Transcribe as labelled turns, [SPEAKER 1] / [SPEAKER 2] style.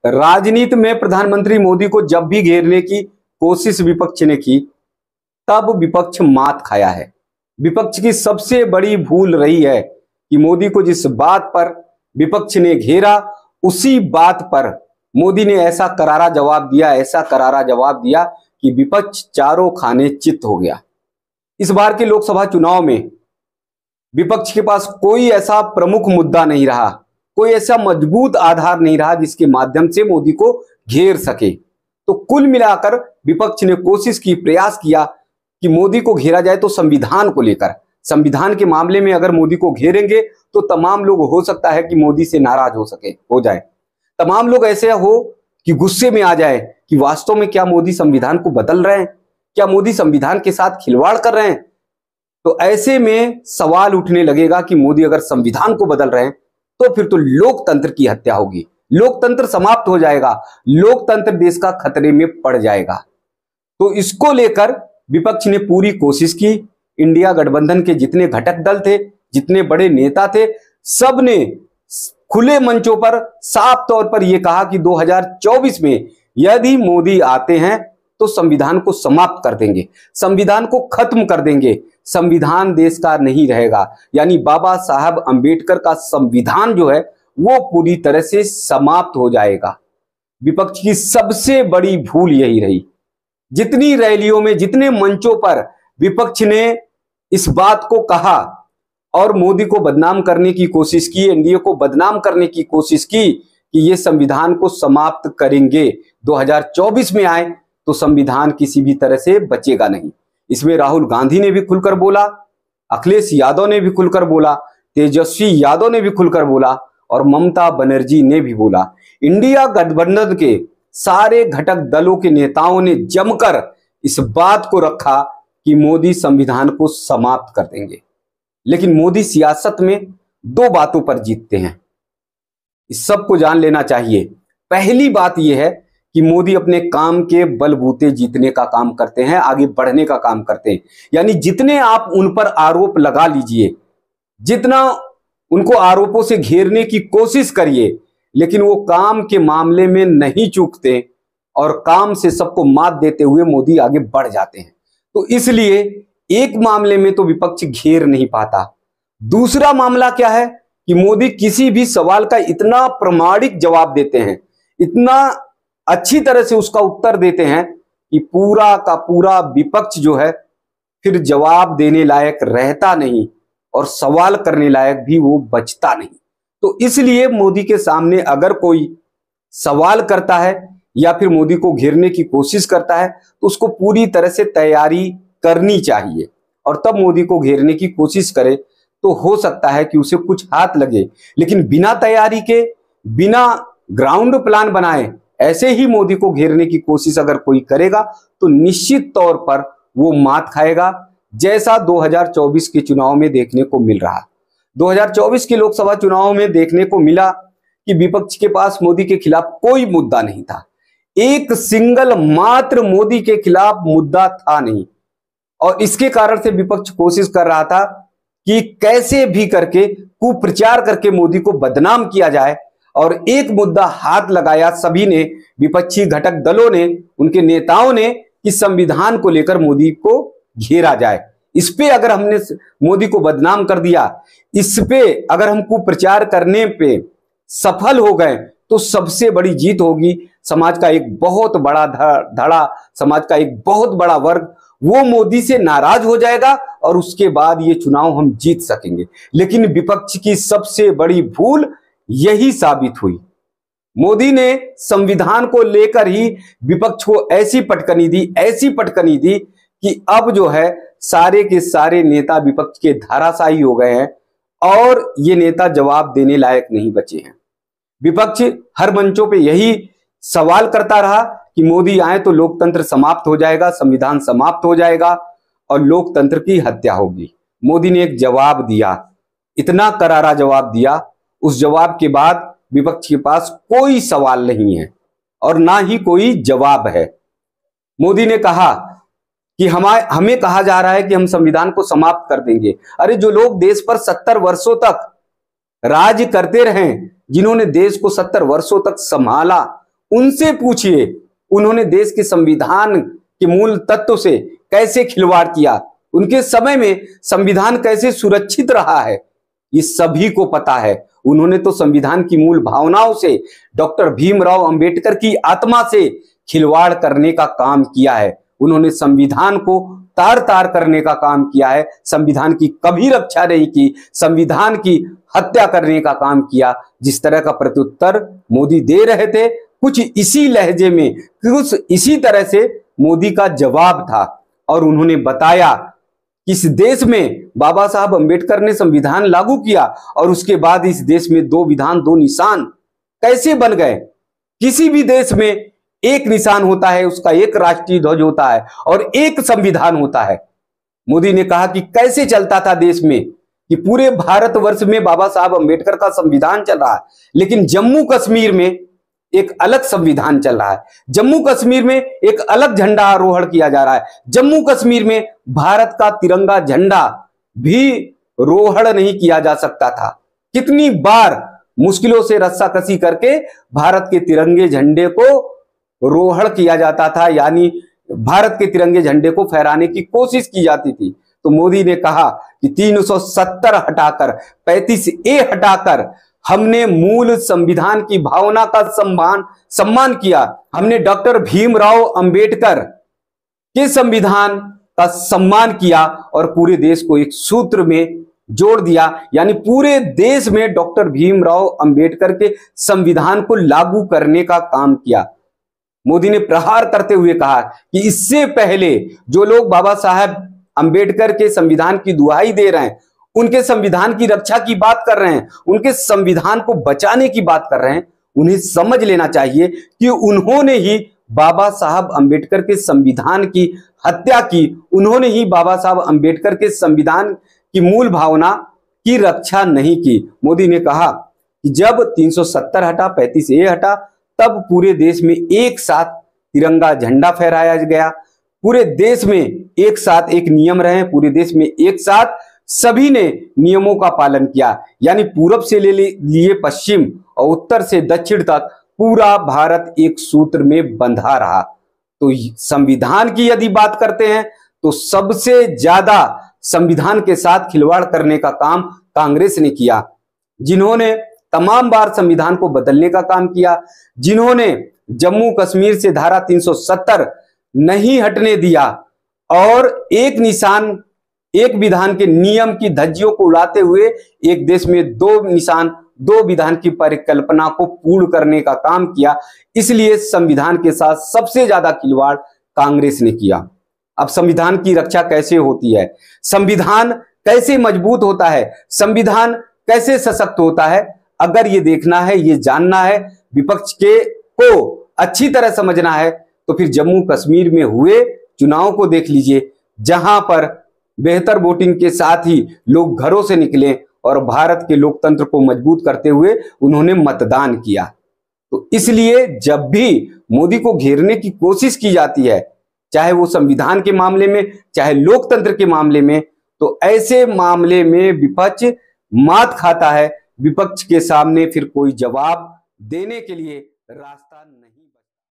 [SPEAKER 1] राजनीति में प्रधानमंत्री मोदी को जब भी घेरने की कोशिश विपक्ष ने की, तब विपक्ष मात खाया है। विपक्ष की सबसे बड़ी भूल रही है कि मोदी को जिस बात पर विपक्ष ने घेरा, उसी बात पर मोदी ने ऐसा करारा जवाब दिया कि विपक्ष चारों खाने चित हो गया। इस बार के लोकसभा चुनाव में विपक्ष के पास कोई ऐसा प्रमुख मुद्दा नहीं रहा, कोई ऐसा मजबूत आधार नहीं रहा जिसके माध्यम से मोदी को घेर सके। तो कुल मिलाकर विपक्ष ने कोशिश की, प्रयास किया कि मोदी को घेरा जाए, तो संविधान को लेकर, संविधान के मामले में अगर मोदी को घेरेंगे तो तमाम लोग हो सकता है कि मोदी से नाराज हो जाए, तमाम लोग ऐसे हो कि गुस्से में आ जाए कि वास्तव में क्या मोदी संविधान को बदल रहे हैं, क्या मोदी संविधान के साथ खिलवाड़ कर रहे हैं। तो ऐसे में सवाल उठने लगेगा कि मोदी अगर संविधान को बदल रहे हैं तो फिर तो लोकतंत्र की हत्या होगी, लोकतंत्र समाप्त हो जाएगा, लोकतंत्र देश का खतरे में पड़ जाएगा। तो इसको लेकर विपक्ष ने पूरी कोशिश की। इंडिया गठबंधन के जितने घटक दल थे, जितने बड़े नेता थे, सब ने खुले मंचों पर साफ तौर पर यह कहा कि 2024 में यदि मोदी आते हैं तो संविधान को समाप्त कर देंगे, संविधान को खत्म कर देंगे, संविधान देश का नहीं रहेगा। यानी बाबा साहब अंबेडकर का संविधान जो है वो पूरी तरह से समाप्त हो जाएगा। विपक्ष की सबसे बड़ी भूल यही रही। जितनी रैलियों में, जितने मंचों पर विपक्ष ने इस बात को कहा और मोदी को बदनाम करने की कोशिश की, एनडीए को बदनाम करने की कोशिश की कि ये संविधान को समाप्त करेंगे, 2024 में आए तो संविधान किसी भी तरह से बचेगा नहीं। इसमें राहुल गांधी ने भी खुलकर बोला, अखिलेश यादव ने भी खुलकर बोला, तेजस्वी यादव ने भी खुलकर बोला और ममता बनर्जी ने भी बोला। इंडिया गठबंधन के सारे घटक दलों के नेताओं ने जमकर इस बात को रखा कि मोदी संविधान को समाप्त कर देंगे। लेकिन मोदी सियासत में दो बातों पर जीतते हैं, इस सबको जान लेना चाहिए। पहली बात यह है कि मोदी अपने काम के बलबूते जीतने का काम करते हैं, आगे बढ़ने का काम करते हैं। यानी जितने आप उन पर आरोप लगा लीजिए, जितना उनको आरोपों से घेरने की कोशिश करिए, लेकिन वो काम के मामले में नहीं चूकते और काम से सबको मात देते हुए मोदी आगे बढ़ जाते हैं। तो इसलिए एक मामले में तो विपक्ष घेर नहीं पाता। दूसरा मामला क्या है कि मोदी किसी भी सवाल का इतना प्रामाणिक जवाब देते हैं, इतना अच्छी तरह से उसका उत्तर देते हैं कि पूरा का पूरा विपक्ष जो है फिर जवाब देने लायक रहता नहीं और सवाल करने लायक भी वो बचता नहीं। तो इसलिए मोदी के सामने अगर कोई सवाल करता है या फिर मोदी को घेरने की कोशिश करता है तो उसको पूरी तरह से तैयारी करनी चाहिए और तब मोदी को घेरने की कोशिश करे तो हो सकता है कि उसे कुछ हाथ लगे। लेकिन बिना तैयारी के, बिना ग्राउंड प्लान बनाए ऐसे ही मोदी को घेरने की कोशिश अगर कोई करेगा तो निश्चित तौर पर वो मात खाएगा, जैसा 2024 के चुनाव में देखने को मिल रहा। 2024 के लोकसभा चुनाव में देखने को मिला कि विपक्ष के पास मोदी के खिलाफ कोई मुद्दा नहीं था, एक सिंगल मात्र मोदी के खिलाफ मुद्दा था नहीं। और इसके कारण से विपक्ष कोशिश कर रहा था कि कैसे भी करके कुप्रचार करके मोदी को बदनाम किया जाए। और एक मुद्दा हाथ लगाया सभी ने, विपक्षी घटक दलों ने, उनके नेताओं ने, कि संविधान को लेकर मोदी को घेरा जाए। इस पे अगर हमने मोदी को बदनाम कर दिया, इस पे अगर हम कुप्रचार करने पे सफल हो गए तो सबसे बड़ी जीत होगी। समाज का एक बहुत बड़ा धड़ा, समाज का एक बहुत बड़ा वर्ग वो मोदी से नाराज हो जाएगा और उसके बाद ये चुनाव हम जीत सकेंगे। लेकिन विपक्ष की सबसे बड़ी भूल यही साबित हुई। मोदी ने संविधान को लेकर ही विपक्ष को ऐसी पटकनी दी कि अब जो है सारे के सारे नेता विपक्ष के धाराशायी हो गए हैं और ये नेता जवाब देने लायक नहीं बचे हैं। विपक्ष हर मंचों पे यही सवाल करता रहा कि मोदी आए तो लोकतंत्र समाप्त हो जाएगा, संविधान समाप्त हो जाएगा और लोकतंत्र की हत्या होगी। मोदी ने एक जवाब दिया, इतना करारा जवाब दिया, उस जवाब के बाद विपक्ष के पास कोई सवाल नहीं है और ना ही कोई जवाब है। मोदी ने कहा कि हमें कहा जा रहा है कि हम संविधान को समाप्त कर देंगे। अरे जो लोग देश पर 70 वर्षों तक राज करते रहे, जिन्होंने देश को 70 वर्षों तक संभाला, उनसे पूछिए, उन्होंने देश के संविधान के मूल तत्व से कैसे खिलवाड़ किया, उनके समय में संविधान कैसे सुरक्षित रहा है, ये सभी को पता है। उन्होंने तो संविधान की मूल भावनाओं से, डॉक्टर भीमराव अंबेडकर की आत्मा से खिलवाड़ करने का काम किया है। उन्होंने संविधान को तार तार करने का काम किया है, संविधान की कभी रक्षा नहीं की, संविधान की हत्या करने का काम किया। जिस तरह का प्रत्युत्तर मोदी दे रहे थे, कुछ इसी लहजे में, कुछ इसी तरह से मोदी का जवाब था। और उन्होंने बताया कि इस देश में बाबा साहब अंबेडकर ने संविधान लागू किया और उसके बाद इस देश में 2 विधान 2 निशान कैसे बन गए। किसी भी देश में एक निशान होता है, उसका एक राष्ट्रीय ध्वज होता है और एक संविधान होता है। मोदी ने कहा कि कैसे चलता था देश में कि पूरे भारतवर्ष में बाबा साहब अंबेडकर का संविधान चल रहा है, लेकिन जम्मू कश्मीर में एक अलग संविधान चल रहा है। जम्मू कश्मीर में एक अलग झंडा आरोहण किया जा रहा है। जम्मू कश्मीर में भारत का तिरंगा झंडा भी रोहण नहीं किया जा सकता था। कितनी बार मुश्किलों से रस्साकसी करके भारत के तिरंगे झंडे को रोहण किया जाता था, यानी भारत के तिरंगे झंडे को फहराने की कोशिश की जाती थी। तो मोदी ने कहा कि 370 हटाकर 35A हटाकर हमने मूल संविधान की भावना का सम्मान किया। हमने डॉक्टर भीमराव अंबेडकर के संविधान का सम्मान किया और पूरे देश को एक सूत्र में जोड़ दिया, यानी पूरे देश में डॉक्टर भीमराव अंबेडकर के संविधान को लागू करने का काम किया। मोदी ने प्रहार करते हुए कहा कि इससे पहले जो लोग बाबा साहब अंबेडकर के संविधान की दुहाई दे रहे हैं, उनके संविधान की रक्षा की बात कर रहे हैं, उनके संविधान को बचाने की बात कर रहे हैं, उन्हें समझ लेना चाहिए कि उन्होंने ही बाबा साहब अंबेडकर के संविधान की हत्या की। उन्होंने ही बाबा साहब अंबेडकर के संविधान की मूल भावना की रक्षा नहीं की। मोदी ने कहा कि जब 370 हटा, 35A हटा, तब पूरे देश में एक साथ तिरंगा झंडा फहराया गया। पूरे देश में एक साथ एक नियम रहे, पूरे देश में एक साथ सभी ने नियमों का पालन किया, यानी पूरब से ले लिए पश्चिम और उत्तर से दक्षिण तक पूरा भारत एक सूत्र में बंधा रहा। तो संविधान की यदि बात करते हैं तो सबसे ज्यादा संविधान के साथ खिलवाड़ करने का काम कांग्रेस ने किया, जिन्होंने तमाम बार संविधान को बदलने का काम किया, जिन्होंने जम्मू कश्मीर से धारा 370 नहीं हटने दिया और एक निशान, एक विधान के नियम की धज्जियों को उड़ाते हुए एक देश में 2 निशान 2 विधान की परिकल्पना को पूर्ण करने का काम किया। इसलिए संविधान के साथ सबसे ज्यादा खिलवाड़ कांग्रेस ने किया। अब संविधान की रक्षा कैसे होती है, संविधान कैसे मजबूत होता है, संविधान कैसे सशक्त होता है, अगर ये देखना है, ये जानना है, विपक्ष के को अच्छी तरह समझना है, तो फिर जम्मू कश्मीर में हुए चुनाव को देख लीजिए, जहां पर बेहतर वोटिंग के साथ ही लोग घरों से निकले और भारत के लोकतंत्र को मजबूत करते हुए उन्होंने मतदान किया। तो इसलिए जब भी मोदी को घेरने की कोशिश की जाती है, चाहे वो संविधान के मामले में, चाहे लोकतंत्र के मामले में, तो ऐसे मामले में विपक्ष मात खाता है। विपक्ष के सामने फिर कोई जवाब देने के लिए रास्ता नहीं।